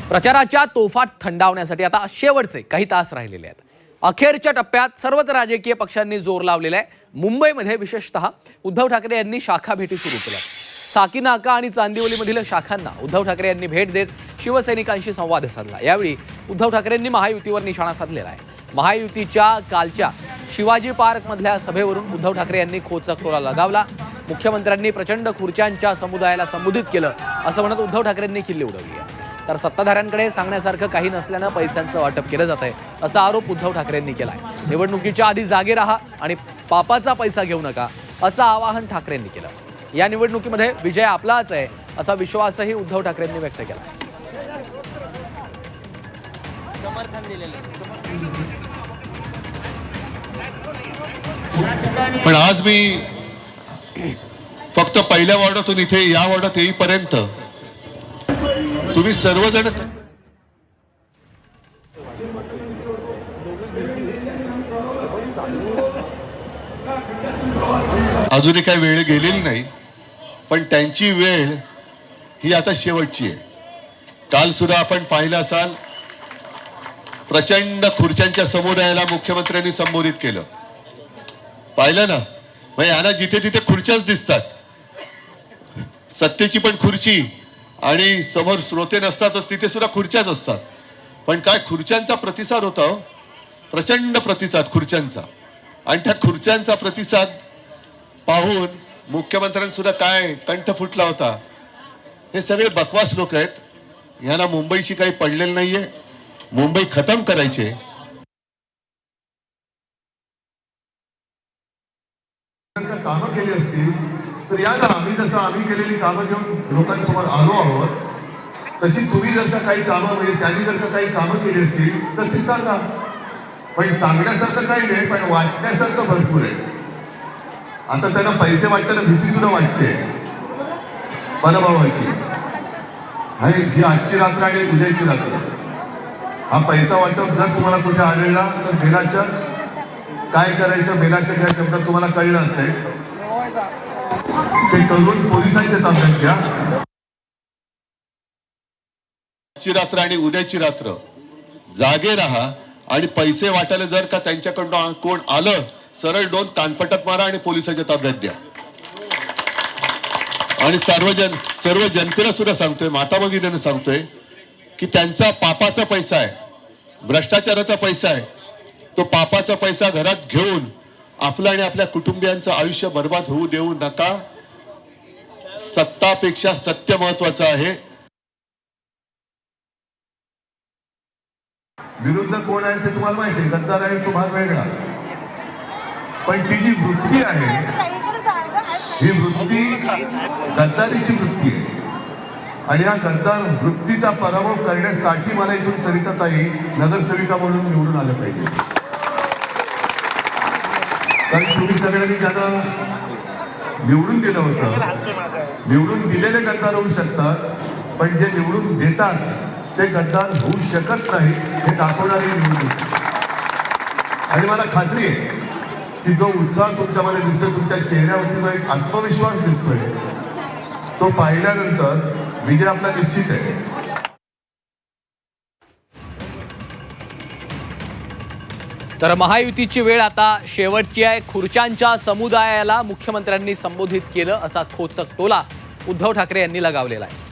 प्रचाराच्या तोफा थंडावण्यासाठी आता शेवटचे काही तास राहिलेले आहेत। अखेरच्या टप्प्यात सर्वच राजकीय पक्षांनी जोर लावलेला आहे। मुंबईमध्ये विशेषतः उद्धव ठाकरे यांनी शाखा भेटी सुरू केल्या। साकीनाका आणि चांदिवलीमधील शाखांना उद्धव ठाकरे यांनी भेट देत शिवसैनिकांशी संवाद साधला। यावेळी उद्धव ठाकरेंनी महायुतीवर निशाणा साधलेला आहे। महायुतीच्या कालच्या शिवाजी पार्क मधल्या सभेवरून उद्धव ठाकरे यांनी खोचक टोला लगावला। मुख्यमंत्र्यांनी प्रचंड खुर्च्यांच्या समुदायाला संबोधित केलं असं म्हणत उद्धव ठाकरेंनी खिल्ली उडवली आहे। तर सत्ताधाऱ्यांकडे सांगण्यासारखं काही नसल्यानं पैशांचं वाटप केलं जात आहे असा आरोप उद्धव ठाकरेंनी केलाय। निवडणुकीच्या आधी जागे राहा आणि पापाचा पैसा घेऊ नका असं आवाहन ठाकरेंनी केलं। या निवडणुकीमध्ये विजय आपलाच आहे असा विश्वासही उद्धव ठाकरेंनी व्यक्त केला। पण आज मी फक्त पहिल्या वॉर्डातून इथे या वॉर्डात येईपर्यंत तुम्ही सर्वजण अजूनही काही वेळ गेलेली नाही, पण त्यांची वेळ ही आता शेवटची आहे। काल सुद्धा आपण पाहिलं असाल, प्रचंड खुर्च्यांच्या समुदायाला मुख्यमंत्र्यांनी संबोधित केलं, पाहिलं ना। म्हणजे यांना जिथे तिथे खुर्च्याच दिसतात, सत्तेची पण खुर्ची आणि समोर श्रोते नसतातच तिथे सुद्धा खुर्च्याच असतात। पण काय खुर्च्यांचा प्रतिसाद होता हो, प्रचंड प्रतिसाद खुर्च्यांचा। आणि त्या खुर्च्यांचा प्रतिसाद पाहून मुख्यमंत्र्यांसुद्धा काय कंठ फुटला होता। हे सगळे बकवास लोक आहेत, यांना मुंबईशी काही पडलेलं नाहीये, मुंबई खतम करायचे। कामं केली असतील तर या ना, आम्ही केलेली कामं घेऊन लोकांसमोर आलो आहोत, तशी तुम्ही जर का काही कामं म्हणजे त्यांनी जर का काही कामं केली असतील तर ती सांगा। पण सांगण्यासारखं काही नाही, पण वाटण्यासारखं भरपूर आहे। आता त्यांना पैसे वाटताना भीती सुद्धा वाटते पराभवाची। ही आजची रात्र आणि उद्याची रात्र। हा पैसा वाटप जर तुम्हाला कुठे आलेला तर बेलाशक काय करायचं, बेलाशक ह्या शब्दात तुम्हाला कळलं असेल, ते करून पोलिसांच्या ताब्यात घ्या। आजची रात्र आणि उद्याची रात्र जागे राहा आणि पैसे वाटायला जर का त्यांच्याकडून कोण आलं, सरळ 2 कानपटात मारा आणि पोलिसांच्या ताब्यात द्या। आणि सर्व जनतेला सुद्धा सांगतोय, माता भगिनींना सांगतोय की त्यांचा पापाचा पैसा आहे, भ्रष्टाचाराचा पैसा आहे। तो पापाचा पैसा घरात घेऊन आपलं आणि आपल्या कुटुंबियांचं आयुष्य बर्बाद होऊ देऊ नका। सत्तापेक्षा सत्य महत्वाचं आहे। विरुद्ध कोण आहे ते तुम्हाला माहिती आहे, गद्दार आहे तो भाग वेगळा, पण ती जी वृत्ती आहे ही वृत्ती गद्दारीची वृत्ती आहे। आणि या गद्दार वृत्तीचा पराभव करण्यासाठी मला इथून सरिताताई नगरसेविका म्हणून निवडून आलं पाहिजे। कारण तुम्ही सगळ्यांनी ज्यांना निवडून दिलं होतं, निवडून दिलेले गद्दार होऊ शकतात, पण जे निवडून देतात ते गद्दार होऊ शकत नाही हे दाखवणारी निवडणूक। आणि मला खात्री आहे की जो उत्साह तुमच्यामध्ये दिसतोय, तुमच्या चेहऱ्यावरती जो एक आत्मविश्वास दिसतोय, तो पाहिल्यानंतर विजय आपला निश्चित आहे। तर महायुतीची वेळ आता शेवटची आहे। खुर्च्यांच्या समुदायाला मुख्यमंत्र्यांनी संबोधित केलं असा खोचक टोला उद्धव ठाकरे यांनी लगावलेला आहे।